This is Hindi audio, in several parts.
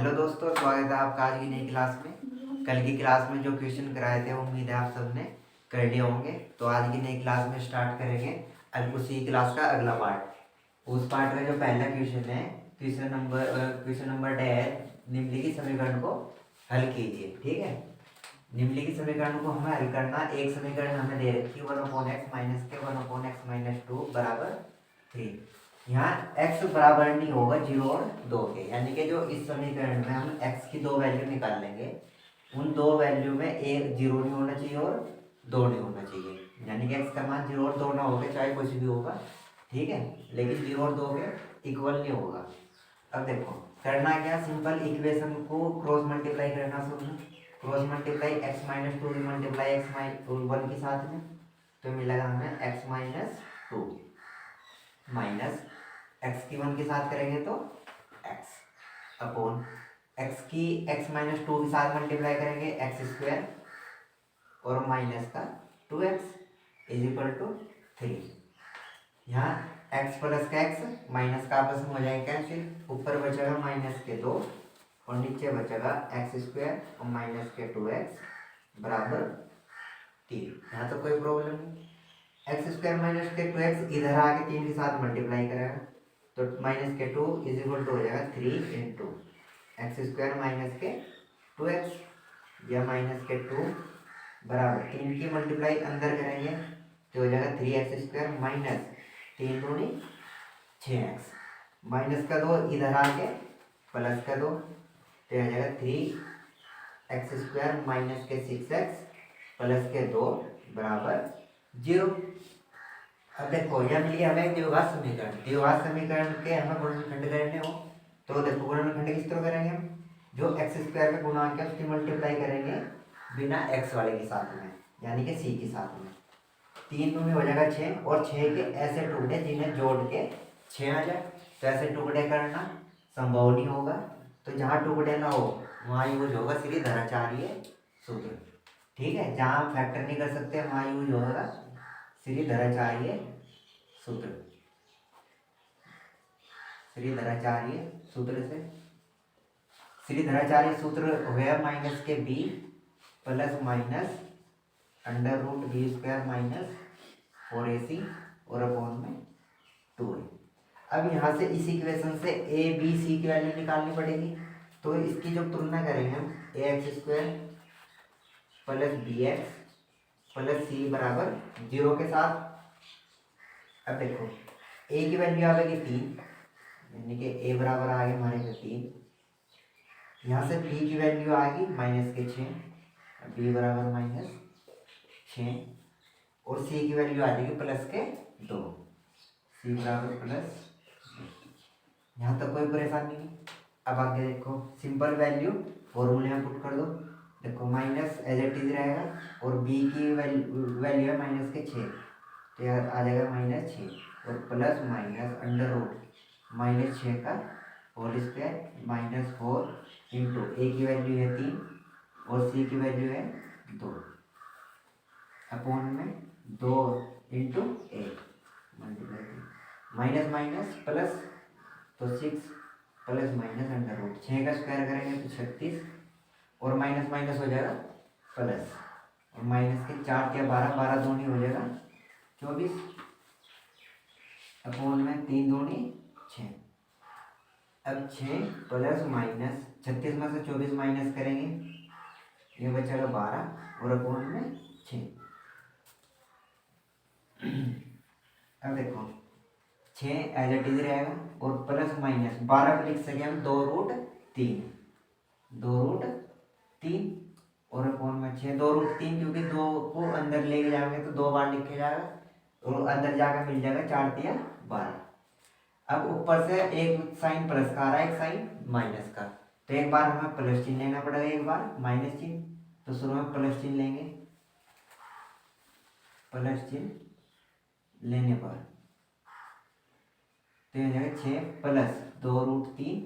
हेलो दोस्तों, स्वागत है आपका आज की नई क्लास में। कल की क्लास में जो क्वेश्चन कराए थे उम्मीद है आप सबने कर लिए होंगे। तो आज की नई क्लास में स्टार्ट करेंगे अब उसी क्लास का अगला पार्ट। उस पार्ट का जो पहला क्वेश्चन है, क्वेश्चन नंबर 10, निम्नलिखित समीकरण को हल कीजिए। ठीक है, निम्नलिखित समीकरण को हमें हल करना। एक समीकरण हमें दे रखी है 1/x माइनस के 1/x माइनस 2 बराबर 3। यहाँ x बराबर नहीं होगा 0 और 2 के, यानी कि जो इस समीकरण में हम x की दो वैल्यू निकाल लेंगे, उन दो वैल्यू में एक 0 नहीं होना चाहिए और 2 नहीं होना चाहिए। यानी कि x का मान 0 और 2 ना होगा, चाहे कुछ भी होगा, ठीक है, लेकिन 0 और 2 के इक्वल नहीं होगा। अब देखो करना क्या, सिंपल इक्वेशन को क्रॉस मल्टीप्लाई करना शुरू। Cross multiply x minus 2 multiply x minus 1 के साथ में, तो मिलेगा हमें x माइनस 2 माइनस x की 1 के साथ करेंगे तो x अपॉन x की x माइनस 2 के साथ मल्टीप्लाई करेंगे x स्क्वायर और माइनस का 2x इज इक्वल टू 3। यहाँ x प्लस का x माइनस का आपस में हो जाएगा कैंसिल, ऊपर बचेगा माइनस के 2 और नीचे बचेगा x स्क्वायर और माइनस के 2x बराबर 3। यहाँ तो कोई प्रॉब्लम नहीं। एक्स स्क्वायर माइनस के 2x इधर आके 3 के साथ मल्टीप्लाई करेगा तो माइनस के 2 इज इक्वल टू हो जाएगा 3 इंटू एक्स स्क्वायर माइनस के 2x या माइनस के 2 बराबर 3 की मल्टीप्लाई अंदर करेंगे तो हो जाएगा 3x स्क्वायर माइनस 3 दूनी 6x माइनस का 2 इधर आके प्लस का 2 तो हो जाएगा 3x स्क्वायर माइनस के 6x प्लस के 2 बराबर 0। अब देखो यह मिली हमें द्विघात समीकरण। द्विघात समीकरण के हमें गुणनखंड करने हो तो देखो गुणनखंड किस तरह करेंगे हम, जो एक्स स्क्वायर का गुणांक है उसकी मल्टीप्लाई करेंगे बिना एक्स वाले के साथ में, यानी कि सी के साथ में। 3 में हो जाएगा 6 और 6 के ऐसे टुकड़े जिन्हें जोड़ के 6 आ जाए, तो ऐसे टुकड़े करना संभव नहीं होगा। तो जहाँ टुकड़े ना हो वहाँ यूज होगा श्री धराचार्य सूत्र। ठीक है, जहाँ फैक्टर नहीं कर सकते वहाँ यूज होगा श्री धराचार्य सूत्र। श्री धराचार्य सूत्र से श्री धराचार्य सूत्र हो गया माइनस के b plus minus under root b square minus 4ac और अपॉन में 2a। अब यहाँ से इस इक्वेशन से a b c की वैल्यू निकालनी पड़ेगी, तो इसकी जब तुलना करेंगे हम ax square plus B X plus C बराबर 0 के साथ। अब देखो a की वैल्यू आ गई 3, यानी कि a बराबर आ गया हमारे पे 3। यहाँ से b की वैल्यू आ गई माइनस के 6, b बराबर माइनस 6 और c की वैल्यू आ जाएगी प्लस के 2, c बराबर प्लस। यहाँ तक कोई परेशानी नहीं। अब आगे देखो सिंपल वैल्यू फॉर्मूले में पुट कर दो। देखो माइनस एज इट इज रहेगा और b की वैल्यू है माइनस के 6, तो यार आ जाएगा माइनस 6 और plus minus under root minus 6 का whole square minus 4 into a की वैल्यू है 3 और सी की वैल्यू है 2 अपॉन में 2 इंटू 8 माइनस माइनस प्लस तो 6 प्लस माइनस अंडर रूट 6 का स्क्वायर करेंगे तो 36 और माइनस माइनस हो जाएगा प्लस और माइनस के 4 या 12 12 दूनी हो जाएगा 24 अपॉन में 3 दूनी 6। अब 6 प्लस माइनस 36 में से 24 माइनस करेंगे, ये बचेगा 12 और अपॉन में 6। अब देखो 6 एज इट इज रहेगा और प्लस माइनस 12 को लिख सके हम 2√3 और अपॉन में 6 2√3, क्योंकि 2 को अंदर लेके जाएंगे तो 2 बार लिखे जाएगा और अंदर जाकर मिल जाएगा 4 तिया 12। अब ऊपर से एक साइन प्लस का आ रहा है एक साइन माइनस का, तो एक बार हमें प्लस चिन्ह लेना पड़ेगा एक बार माइनस चिन्ह, तो शुरू में प्लस चिन्ह लेंगे। प्लस चिन्ह लेने पर तो हो जाएगा 6 प्लस 2√3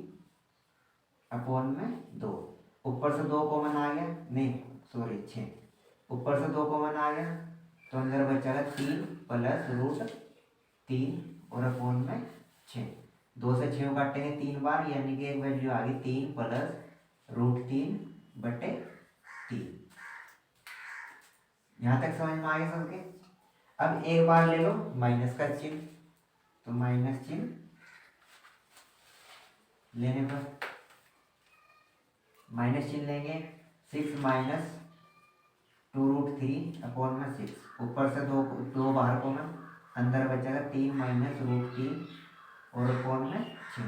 अपॉन में 2, ऊपर से 2 कॉमन आ गया, नहीं सॉरी 6 ऊपर से 2 कॉमन आ गया तो अंदर बचेगा 3 प्लस √3 और अपॉन में 6। 2 से 6 काटेंगे 3 बार, यानी कि एक वैल्यू आ गई 3 प्लस √3/3। यहाँ तक समझ में आ गया सबके। अब एक बार ले लो माइनस का चिन्ह, तो माइनस चिन्ह लेने पर माइनस चिन्ह लेंगे, 6 माइनस 2√3/6, ऊपर से दो दो बाहर कॉमन, अंदर बचेगा 3 माइनस √3 और अपॉन में 6।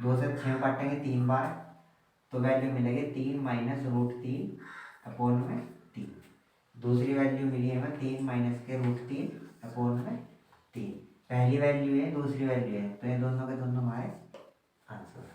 2 से 6 काटेंगे 3 बार, तो वैल्यू मिलेगी 3 माइनस √3/3। दूसरी वैल्यू मिली हमें 3 माइनस के √3/3। पहली वैल्यू है, दूसरी वैल्यू है, तो ये दोनों के दोनों हमारे आंसर।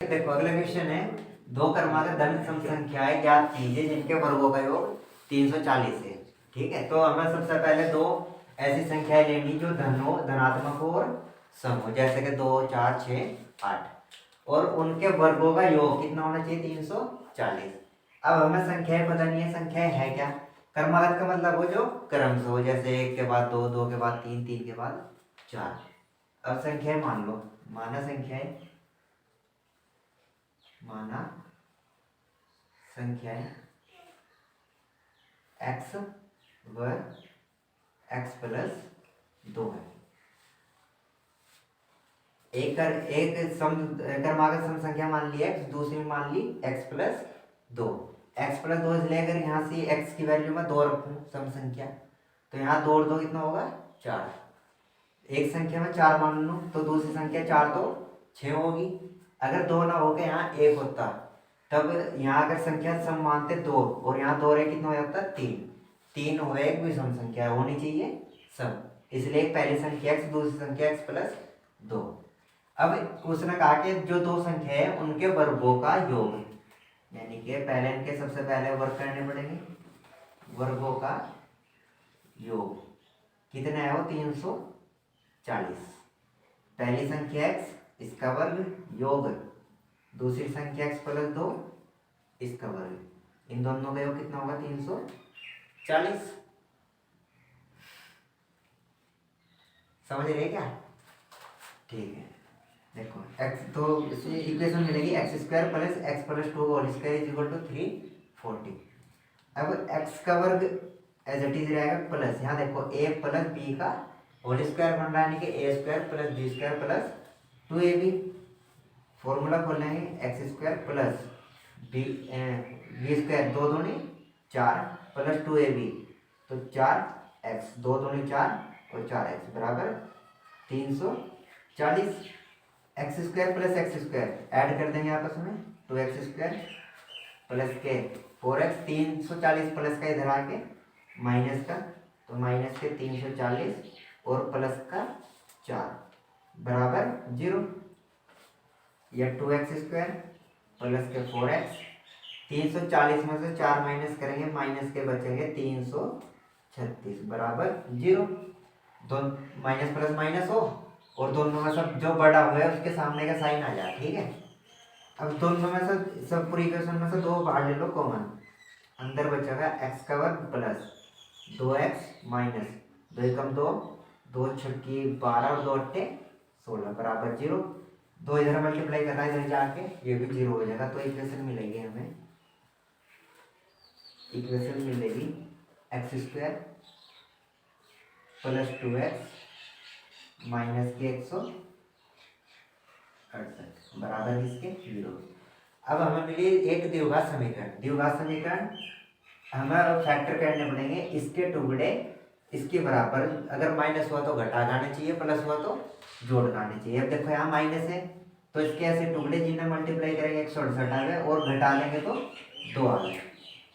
देखो अगला क्वेश्चन है, दो क्रमांक धन सम संख्याएं ज्ञात कीजिए जिनके वर्गों का योग 340 है। ठीक है, तो हमें सबसे पहले दो ऐसी संख्याएं लेनी जो धन हो, धनात्मक हो और सम हो, जैसे कि 2 4 6 8, और उनके वर्गों का योग कितना होना चाहिए 340। अब हमें संख्याएं पता नहीं है, संख्याएं है क्या, क्रमागत का मतलब हो जो क्रम से हो, जैसे 1 के बाद 2, 2 के बाद 3, 3 के बाद 4। अब संख्याएं मान लो, माना संख्याएं x व x प्लस 2 है। एक क्रमागत सम संख्या मान ली x, दूसरी मान ली x प्लस 2। x प्लस 2 लेकर यहाँ से x की वैल्यू में 2 रखूँ सम संख्या, तो यहाँ 2 और 2 कितना होगा 4। एक संख्या में 4 मान लूँ तो दूसरी संख्या 4 तो 6 होगी। अगर 2 ना होकर यहाँ 1 होता, तब यहाँ अगर संख्या सम मानते 2 और यहाँ 2 रहे कितना हो जाता 3। 3 हो एक भी सम संख्या होनी चाहिए सम, इसलिए पहली संख्या x, दूसरी संख्या x प्लस 2। अब उसने कहा कि जो दो संख्या है उनके वर्गों का योग, यानी कि पहले इनके सबसे पहले वर्ग करने पड़ेंगे, वर्गों का योग कितना है वो 340। पहली संख्या x इसका वर्ग योग दूसरी संख्या x प्लस 2 इसका वर्ग, इन दोनों का योग कितना होगा 340। समझ रहे क्या? ठीक है, देखो x तो इक्वेशन मिलेगी x² plus x plus 2 whole square is equal to 340। अब x का वर्ग एज इट इज रहेगा प्लस, यहाँ देखो a प्लस b का होल स्क्वायर बन रहा है, यानी कि a² plus b² plus 2ab। Formula खोल लेंगे x² प्लस b² 2 दूनी 4 प्लस 2ab, तो 4x 2 दूनी 4 और 4x बराबर 340। x² प्लस x² ऐड कर देंगे आपस में, 2x² प्लस के 4x, 340 प्लस का इधर आके माइनस का, तो माइनस के 340 और प्लस का 4 बराबर 0। या 2x² प्लस के 4x, 340 में से 4 माइनस करेंगे, माइनस के बचेंगे 336 बराबर 0। दोनों माइनस प्लस माइनस हो और दोनों में सब जो बड़ा हुआ है उसके सामने का साइन आ जाए। ठीक है, अब दोनों में से सब पूरी इक्वेशन में से 2 बाहर ले लो कॉमन, अंदर बचेगा x का वर्ग प्लस 2x माइनस 2 एकम 2, 2 छक्की 12 और 2 अट्ठे 16 बराबर 0। 2 इधर मल्टीप्लाई करना है, इधर जाके ये भी 0 हो जाएगा, तो इक्वेशन मिलेगी हमें, इक्वेशन मिलेगी x² प्लस 2x माइनस के 168 बराबर इसके 0। अब हमें मिली एक द्विघात समीकरण। द्विघात समीकरण हमें फैक्टर करने पड़ेंगे, इसके टुकड़े इसके बराबर, अगर माइनस हुआ तो घटा लाना चाहिए, प्लस हुआ तो जोड़ लाना चाहिए। अब देखो यहाँ माइनस है तो इसके ऐसे टुकड़े जिन्हें मल्टीप्लाई करेंगे 168 आ गए और घटा लेंगे तो 2 आ गए।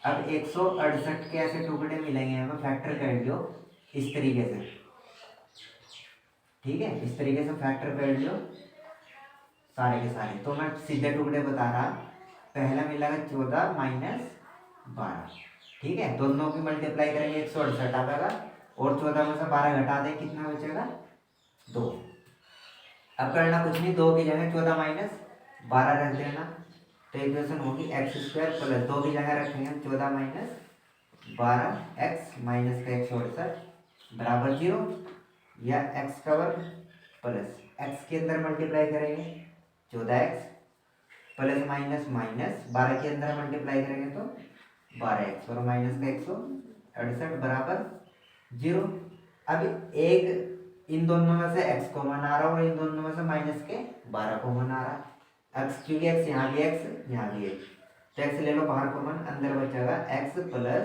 अब 168 के ऐसे टुकड़े मिलेंगे हमें, फैक्टर कर लो इस तरीके से। ठीक है, इस तरीके से फैक्टर कर लो सारे के सारे, तो मैं सीधे टुकड़े बता रहा। पहला मिलेगा 14 माइनस 12। ठीक है, दोनों की मल्टीप्लाई करेंगे 168 आ जाएगा और 14 में से 12 घटा दें, कितना बचेगा 2। अब करना कुछ नहीं, 2 की जगह 14 माइनस 12 रख देना, तो इक्वेशन होगी x² प्लस 2 की जगह रखेंगे 14 माइनस 12x माइनस का 168 बराबर 0, या x का वर्ग प्लस एक्स के अंदर मल्टीप्लाई करेंगे 14x प्लस माइनस माइनस 12 के अंदर मल्टीप्लाई करेंगे तो 12x और माइनस का 168 बराबर 0। अब एक इन दोनों में से x कॉमन आ रहा है और इन दोनों में से माइनस के 12 कॉमन आ रहा है। x क्योंकि x यहाँ भी x यहाँ भी x, तो x ले लो बाहर कॉमन, अंदर बचेगा x प्लस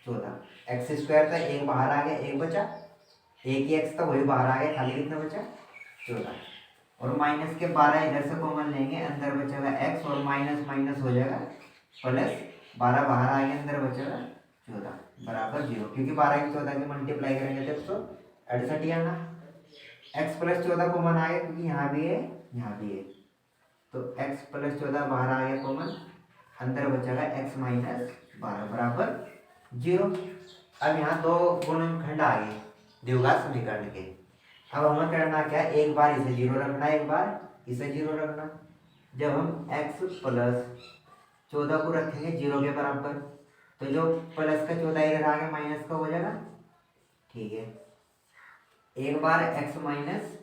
14। एक्स स्क्वायर था, एक बाहर आ गया, एक बचा, एक ही x था वही बाहर आ गया, खाली कितना बचा 14। और माइनस के 12 इधर से कॉमन लेंगे, अंदर बचेगा x और माइनस माइनस हो जाएगा प्लस 12 बाहर आ गया, अंदर बचेगा 14 बराबर 0। क्योंकि 12 की 14 की मल्टीप्लाई करेंगे तो 168 ही आना। x प्लस 14 कॉमन आ गया क्योंकि यहाँ भी है यहाँ भी है, तो x प्लस 14 बाहर आ गया कॉमन, अंदर बचेगा x माइनस 12 बराबर 0। अब यहाँ दो गुणनखंड आ गए द्विघात समीकरण के। अब हमें करना क्या है, एक बार इसे 0 रखना, एक बार इसे 0 रखना। जब हम x प्लस 14 को रखेंगे 0 के बराबर, तो जो प्लस का 14 इधर आ गया माइनस का हो जाएगा, ठीक है। एक बार x माइनस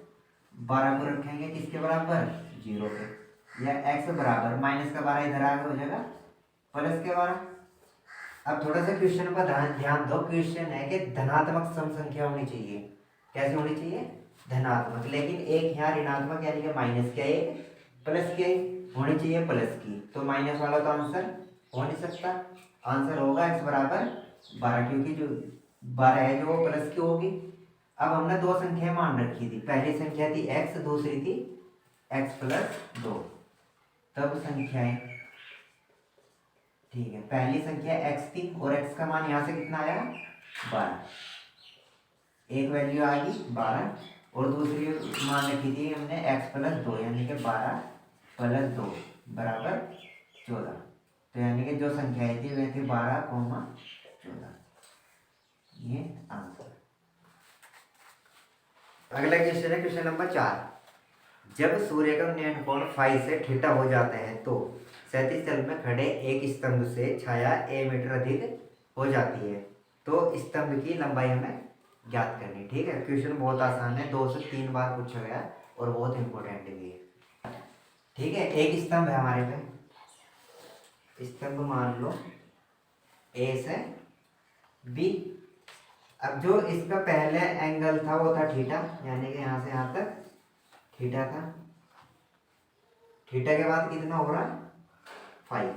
12 को रखेंगे किसके बराबर 0 के, या x बराबर माइनस का 12 इधर आ गया हो जाएगा प्लस के 12। अब थोड़ा सा क्वेश्चन पर ध्यान दो। क्वेश्चन है कि धनात्मक सम संख्या होनी चाहिए। कैसे होनी चाहिए, धनात्मक, लेकिन एक यहाँ ऋणात्मक यानी कि माइनस के एक प्लस के होनी चाहिए प्लस की, तो माइनस वाला तो आंसर हो नहीं सकता। आंसर होगा x बराबर 12, क्योंकि जो 12 है जो वो प्लस की होगी। अब हमने दो संख्या मान रखी थी, पहली संख्या थी x, दूसरी थी x प्लस 2। तब संख्याएं, ठीक है, पहली संख्या x थी और x का मान यहाँ से कितना आया 12, एक वैल्यू आ गई 12, और दूसरी मान रखी थी हमने x प्लस 2 यानी कि 12 प्लस 2 बराबर 14। तो यानी कि जो संख्याएं थी वह थी 12,14। ये आंसर। अगला क्वेश्चन है क्वेश्चन नंबर 4। जब सूर्य का उन्नयन कोण फाई से थीटा हो जाते हैं तो क्षैतिज तल में खड़े एक स्तंभ से छाया a मीटर अधिक हो जाती है, तो स्तंभ की लंबाई हमें ज्ञात करनी। ठीक है, क्वेश्चन बहुत आसान है, 2 से 3 बार पूछा गया और बहुत इंपॉर्टेंट भी है। ठीक है, एक स्तंभ है हमारे पे, स्तंभ मान लो A से B। अब जो इसका पहले एंगल था वो था थीटा, यानी कि यहाँ से यहाँ तक थीटा था। थीटा के बाद कितना हो रहा है 5,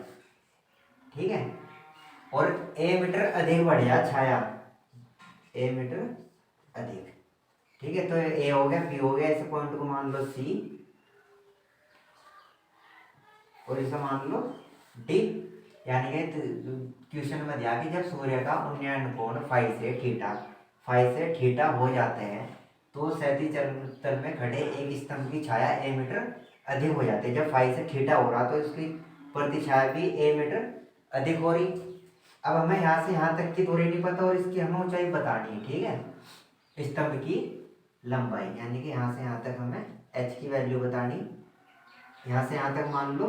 ठीक है। और a मीटर अधिक बढ़ गया छाया, a मीटर अधिक, ठीक है। तो a हो गया, b हो गया, इस पॉइंट को मान लो c और इसे मान लो d। यानी कि क्वेश्चन में दिया कि जब सूर्य का उन्नयन कोण फाई से थीटा हो जाते हैं तो क्षैतिज तल में खड़े एक स्तंभ की छाया a मीटर अधिक हो जाती है। जब फाई से थीटा हो रहा तो इसकी प्रतिछाया भी a मीटर अधिक हो रही। अब हमें यहाँ से यहाँ तक की दूरी नहीं पता और इसकी हमें ऊंचाई बतानी है, ठीक है। स्तंभ की लंबाई यानी कि यहाँ से यहाँ तक हमें h की वैल्यू बतानी, यहाँ से यहाँ तक मान लो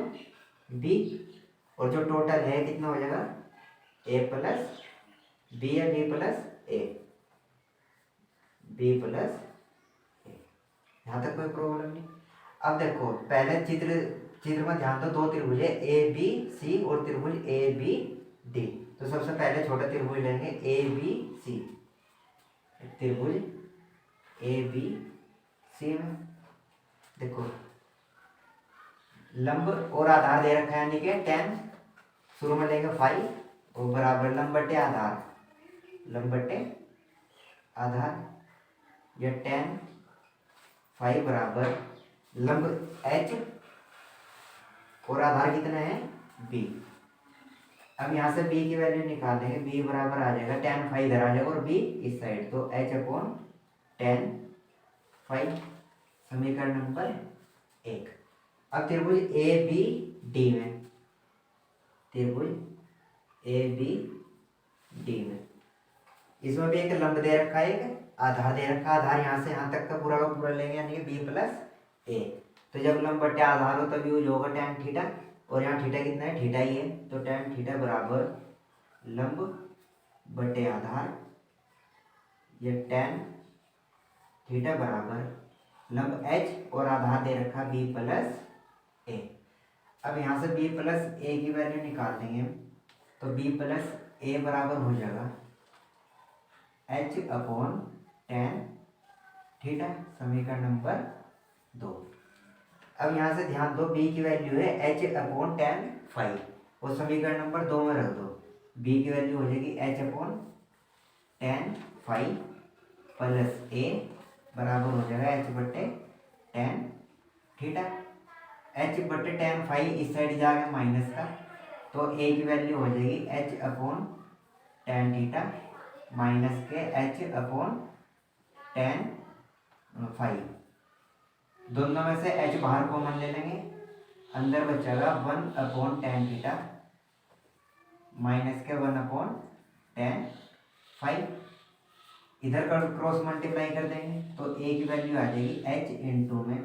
b, और जो टोटल है कितना हो जाएगा a प्लस b या b plus a, b plus a। यहाँ तक कोई प्रॉब्लम नहीं। अब देखो पहले चित्र में ध्यान दो, दो त्रिभुज है ए बी सी और त्रिभुज ए बी डी। तो सबसे पहले छोटा त्रिभुज लेंगे ए बी सी, त्रिभुज ए बी सी में देखो लंब और आधार दे रखा है, यानी कि tan शुरू में लेंगे 5 और बराबर लंब बटे आधार, लंब बटे आधार, या tan 5 बराबर लंब h और आधार कितना है b। अब यहाँ से b की वैल्यू निकाल देंगे, b बराबर आ जाएगा tan 5 इधर आ जाएगा और b इस साइड, तो h अपॉन tan 5, समीकरण नंबर 1। अब त्रिभुज ए बी डी में, त्रिभुज ए बी डी में इसमें भी एक लंब दे रखा है, एक आधार दे रखा है। आधार यहाँ से यहाँ तक का पूरा लेंगे यानी कि बी प्लस ए। तो जब लंब बटे आधार हो तब यूज होगा tan थीटा, और यहाँ थीटा कितना है थीटा ही है, तो tan थीटा बराबर लंब बटे आधार, या tan थीटा बराबर लंब h और आधार दे रखा b प्लस a। अब यहाँ से b प्लस a की वैल्यू निकाल देंगे हम, तो b प्लस a बराबर हो जाएगा h अपॉन टेन थीटा, समीकरण नंबर 2। अब यहाँ से ध्यान दो, b की वैल्यू है h अपॉन टेन फाइव, और समीकरण नंबर 2 में रख दो। b की वैल्यू हो जाएगी h upon ten five plus a बराबर हो जाएगा h बट्टे टेन थीटा। h बट्टे टेन फाइव इस साइड जाएगा माइनस का, तो a की वैल्यू हो जाएगी h upon tan theta minus के h अपॉन टेन फाइव। दोनों में से h बाहर कॉमन ले लेंगे, अंदर बचेगा one upon tan theta minus के वन अपॉन टेन फाइव। इधर का क्रॉस मल्टीप्लाई कर देंगे तो a की वैल्यू आ जाएगी h इंटू में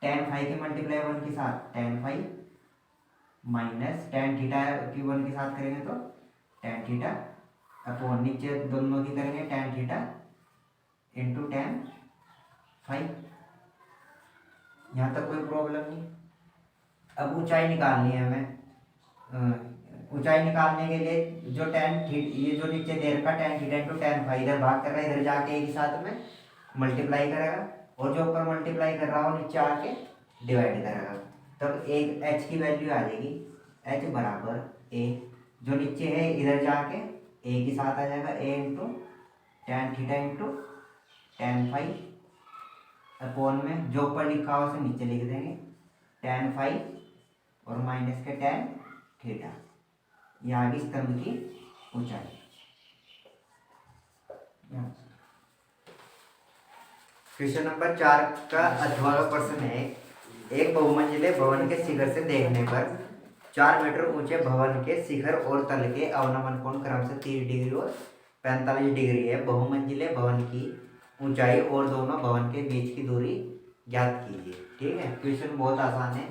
टेन फाइव की मल्टीप्लाई वन के साथ ten five minus tan theta की वन के साथ करेंगे तो टेन थीटा अपॉन नीचे दोनों की करेंगे tan theta into ten five. यहाँ तक कोई प्रॉब्लम नहीं। अब ऊंचाई निकालनी है हमें। ऊंचाई निकालने के लिए जो ये जो नीचे दे रखा tan theta into ten five, इधर भाग कर रहा है, इधर जाके एक ही साथ में मल्टीप्लाई करेगा, और जो ऊपर मल्टीप्लाई कर रहा हो नीचे आके डिवाइड करेगा। तब एक h की वैल्यू आ जाएगी h बराबर a, जो नीचे है इधर जाके a के साथ आ जाएगा a into tan theta into ten five upon में जो ऊपर लिखा हो उसे नीचे लिख देंगे टेन फाइव और माइनस के टेन थीटा। ये आ गई स्तंभ की ऊंचाई। क्वेश्चन नंबर 4 का 8वां प्रश्न है, एक बहुमंजिले भवन के शिखर से देखने पर 4 मीटर ऊंचे भवन के शिखर और तल के अवनमन कोण क्रम से 30 डिग्री और 45 डिग्री है। बहुमंजिले भवन की ऊंचाई और दोनों भवन के बीच की दूरी ज्ञात कीजिए। ठीक है, क्वेश्चन बहुत आसान है।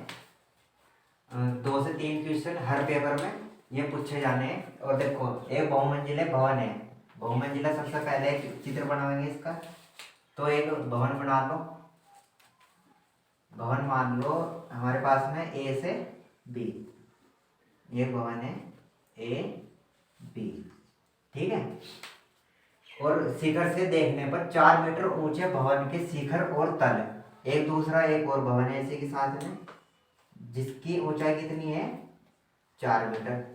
2 से 3 क्वेश्चन हर पेपर में ये पूछे जाने हैं। और देखो, एक बहुमंजिले भवन है, बहुमंजिला सबसे पहले एक चित्र बनाएंगे इसका। तो एक भवन बना लो, भवन मान लो हमारे पास में ए से बी, ये भवन है ए बी, ठीक है। और शिखर से देखने पर 4 मीटर ऊंचे भवन के शिखर और तल, एक दूसरा एक और भवन है इसी के साथ में, जिसकी ऊंचाई कितनी है 4 मीटर।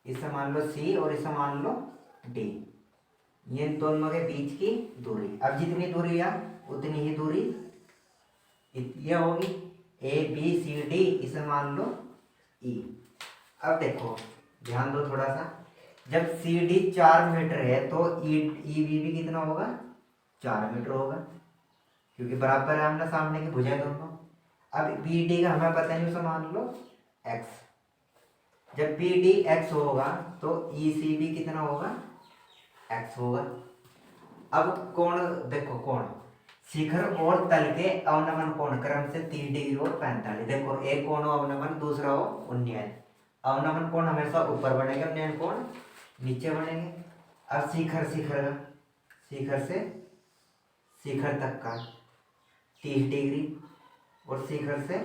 इसे मान लो C और इसे मान लो D, ये दोनों के बीच की दूरी। अब जितनी दूरी है उतनी ही दूरी ये होगी ABCD, इसे मान लो E। अब देखो ध्यान दो थोड़ा सा, जब CD 4 मीटर है तो EB भी कितना होगा 4 मीटर होगा, क्योंकि बराबर है आमने सामने की भुजाएं दोनों। अब BD का हमें पता नहीं, उसे मान लो X। जब BD X होगा तो ECB कितना होगा X होगा। अब कोण देखो, कोण शिखर और तल के अवनमन कोण क्रम से 30 डिग्री और 45। देखो एक कोण हो अवनमन, दूसरा हो उन्नयन। अवनमन कोण हमेशा ऊपर बनेंगे, उन्नयन कोण नीचे बनेंगे। अब शिखर से शिखर तक का 30 डिग्री और शिखर से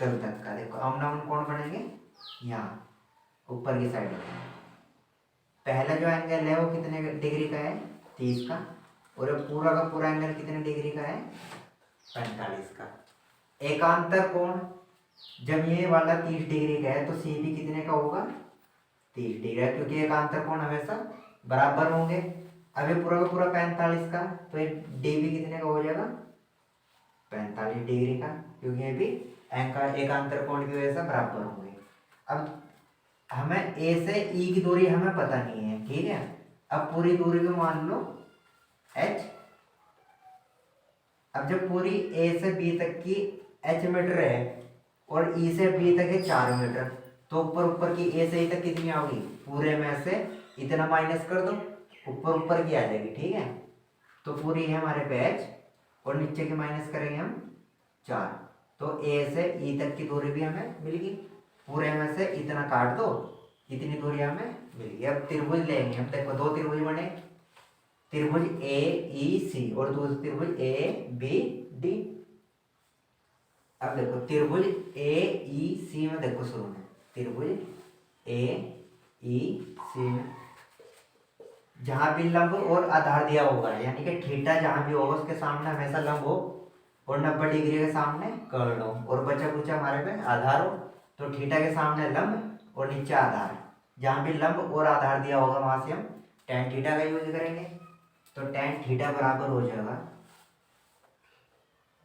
तल तक का, देखो अवनमन कोण बनेंगे यहाँ ऊपर की साइड में। पहला जो एंगल है वो कितने डिग्री का है 30 का, और पूरा का पूरा एंगल कितने डिग्री का है 45 का। एकांतर कोण जब ये वाला 30 डिग्री का है तो सी भी कितने का होगा 30 डिग्री है, क्योंकि एकांतर कोण हमेशा बराबर होंगे। अब ये पूरा का पूरा 45 का, तो ये डी भी कितने का हो जाएगा 45 डिग्री का, क्योंकि ये भी एकांतर कोण की वजह से बराबर होंगे। अब हमें ए से ई की दूरी हमें पता नहीं है, ठीक है। अब पूरी दूरी को मान लो h। अब जब पूरी ए से बी तक की h मीटर है और ई से बी तक है 4 मीटर, तो ऊपर की ए से ई तक कितनी आओगी, पूरे में से इतना माइनस कर दो, ऊपर की आ जाएगी, ठीक है। तो पूरी है हमारे पे h और नीचे की माइनस करेंगे हम 4, तो ए से ई तक की दूरी भी हमें मिल गई। पूरे में से इतना काट दो, इतनी दूरी हमें मिल गई। अब त्रिभुज लेंगे हम, देखो 2 त्रिभुज बने, त्रिभुज ए ई सी और दूसरा त्रिभुज ए बी डी। अब देखो त्रिभुज ए ई सी में देखो शुरू में त्रिभुज ए ई सी में जहां भी लंब और आधार दिया होगा यानी कि थीटा जहां भी होगा उसके सामने हमेशा लंब हो और 90 डिग्री के सामने कर्ण हो और बचा कुचा हमारे पे आधार हो, तो थीटा के सामने लंब और नीचे आधार। जहां भी लंब और आधार दिया होगा वहां से हम tan थीटा का यूज करेंगे। तो tan थीटा बराबर हो जाएगा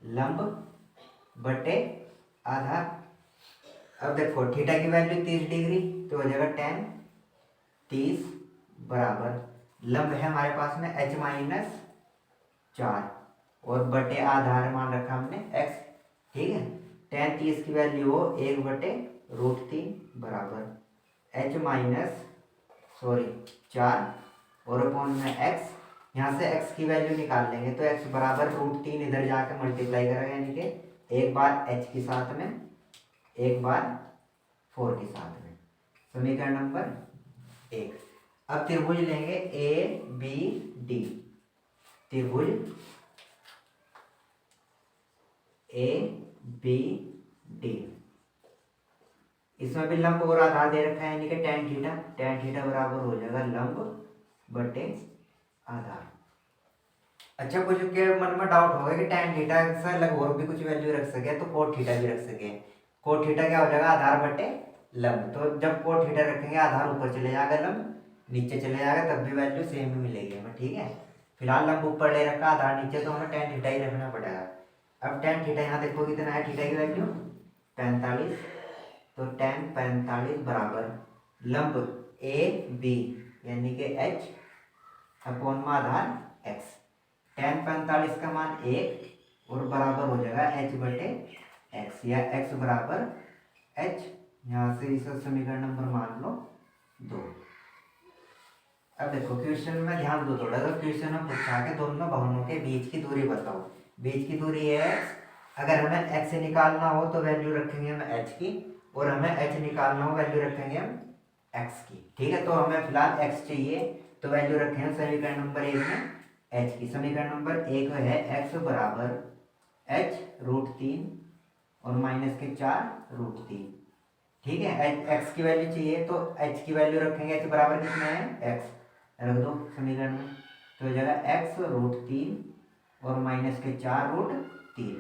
लंब बटे आधार। अब देखो थीटा की वैल्यू 30 डिग्री तो हो जाएगा tan 30 बराबर लंब है हमारे पास में h-4 और बटे आधार मान रखा हमने x। ठीक है, tan 30 की वैल्यू हो 1/√3 बराबर h-4 और अपॉन में x। यहाँ से x की वैल्यू निकाल लेंगे तो x बराबर √3 इधर जाकर मल्टीप्लाई करेंगे यानी कि एक बार h के साथ में एक बार 4 के साथ में। समीकरण नंबर 1। अब त्रिभुज लेंगे ए बी डी। त्रिभुज ए बी डी इसमें भी लंब और आधार दे रखा है यानी कि tan थीटा बराबर हो जाएगा लंब बटे आधार। अच्छा कुछ के मन में डाउट होगा कि tan थीटा से अलग और भी कुछ वैल्यू रख सके तो cot थीटा भी रख सके। cot थीटा क्या हो जाएगा आधार बटे लंब। तो जब cot थीटा रखेंगे आधार ऊपर चले जाएगा लंब नीचे चले जाएगा तब भी वैल्यू सेम ही मिलेगी हमें। ठीक है, फिलहाल लंब ऊपर ले रखा आधार नीचे तो हमें tan थीटा ही रखना पड़ेगा। अब tan थीटा यहाँ देखो कितना है थीटा की वैल्यू 45। तो tan 45 बराबर लंब ए बी यानी कि h अपॉन में आधार x। tan 45 का मान 1 और बराबर हो जाएगा h बटे x या x बराबर h। यहाँ से इस समीकरण नंबर मान लो 2। अब देखो क्वेश्चन में ध्यान दो थोड़ा सा। क्वेश्चन में पूछा है दोनों भवनों के बीच की दूरी बताओ। बीच की दूरी है x। अगर हमें x से निकालना हो तो वैल्यू रखेंगे हम h की और हमें h निकालना हो वैल्यू रखेंगे हम x की। ठीक है, तो हमें फिलहाल x चाहिए तो वैल्यू रखेंगे समीकरण नंबर 1 में h की। समीकरण नंबर 1 है x बराबर h√3 और माइनस के 4√3। ठीक है, x की वैल्यू चाहिए तो h की वैल्यू रखेंगे। h बराबर कितना है x रख दो समीकरण में तो हो जाएगा x√3 और माइनस के 4√3।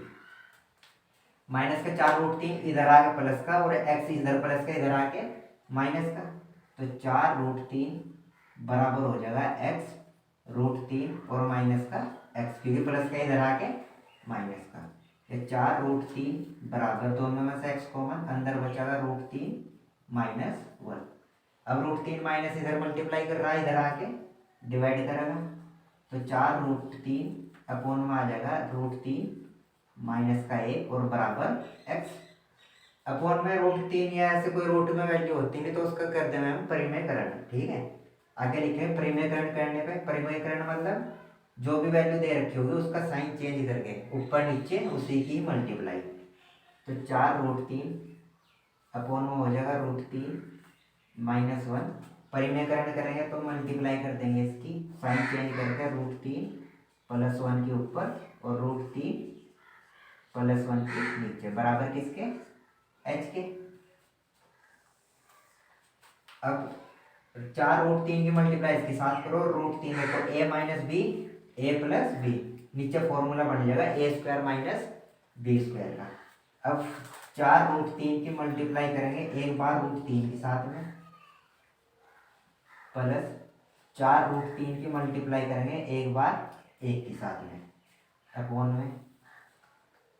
माइनस का 4√3 इधर आके प्लस का और x इधर प्लस का इधर आके माइनस का। तो 4√3 बराबर हो जाएगा x√3 और माइनस का x क्योंकि प्लस का इधर आके माइनस का। ये 4√3 बराबर दोनों में से x कॉमन अंदर बचागा √3 माइनस 1। अब √3 माइनस इधर मल्टीप्लाई कर रहा है इधर आके डिवाइड करेगा तो 4√3 अपॉन में आ जाएगा √3 माइनस का 1 और बराबर x। अपॉन में √3 या ऐसे कोई रूट में वैल्यू होती नहीं तो उसका कर देंगे हम परिमेयकरण। ठीक है, आगे लिखेंगे परिमेयकरण करने पे। परिमेयकरण मतलब जो भी वैल्यू दे रखी होगी उसका साइन चेंज करके ऊपर नीचे उसी की मल्टीप्लाई। तो 4√3 अपॉन में हो जाएगा √3 माइनस 1। परिमेयकरण करेंगे तो मल्टीप्लाई कर देंगे इसकी साइन चेंज करके √3 प्लस 1 के ऊपर और √3 प्लस 1 के नीचे बराबर किसके h के। अब 4√3 की मल्टीप्लाई इसके साथ करो √3 देखो a minus b a plus b नीचे फॉर्मूला बन जाएगा a² माइनस b² का। अब 4√3 की मल्टीप्लाई करेंगे एक बार √3 के साथ में प्लस 4√3 की मल्टीप्लाई करेंगे एक बार 1 के साथ में अपॉन में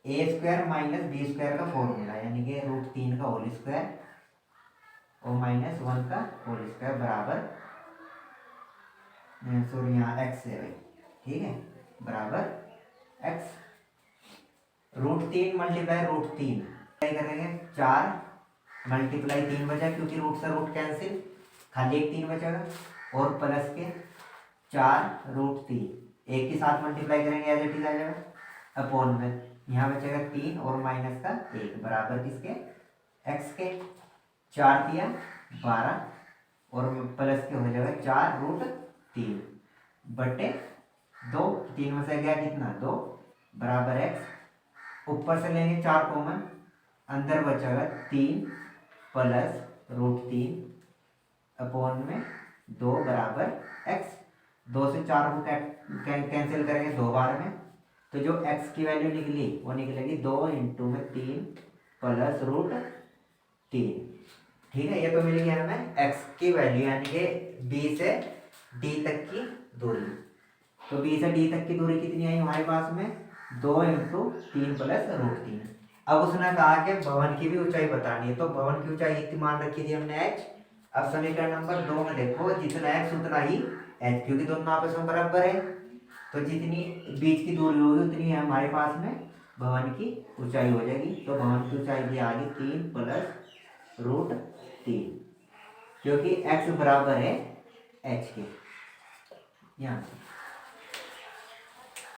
a² माइनस b² का फॉर्मूला यानी कि √3 का होल स्क्वायर और माइनस 1 का होल स्क्वायर बराबर सॉरी यहाँ x है भाई। ठीक है, बराबर x। √3 मल्टीप्लाई √3 करेंगे 4 मल्टीप्लाई 3 बचा क्योंकि रूट से रूट कैंसिल खाली एक 3 बचेगा और प्लस के 4√3 एक के साथ मल्टीप्लाई करेंगे एज इट इज आ जाएगा अपॉन में यहाँ बचेगा 3 और माइनस का 1 बराबर किसके x के। 4 दिया 12 और प्लस के हो जाएगा 4√3 बटे 2, 3 में से गया कितना 2 बराबर x। ऊपर से लेंगे 4 कॉमन, अंदर बचेगा 3 प्लस √3 अपॉन में 2 बराबर x। 2 से 4 को कैंसिल करेंगे 2 बार में, तो जो x की वैल्यू निकली वो निकलेगी 2 इंटू में 3 प्लस √3। ठीक है, ये तो मिल गया हमें x की वैल्यू, यानी कि b से d तक की दूरी। तो b से d तक की दूरी कितनी आई हमारे पास में 2 इंटू 3 प्लस √3। अब उसने कहा कि भवन की भी ऊंचाई बतानी है, तो भवन की ऊंचाई इतनी मान रखी थी हमने h। अब समीकरण नंबर 2 में देखो जितना x उतना ही h, क्योंकि दोनों आपस में बराबर है, तो जितनी बीच की दूरी होगी उतनी है हमारे पास में भवन की ऊंचाई हो जाएगी। तो भवन की ऊंचाई भी आ गई 3 प्लस √3, क्योंकि x बराबर है h के। यहाँ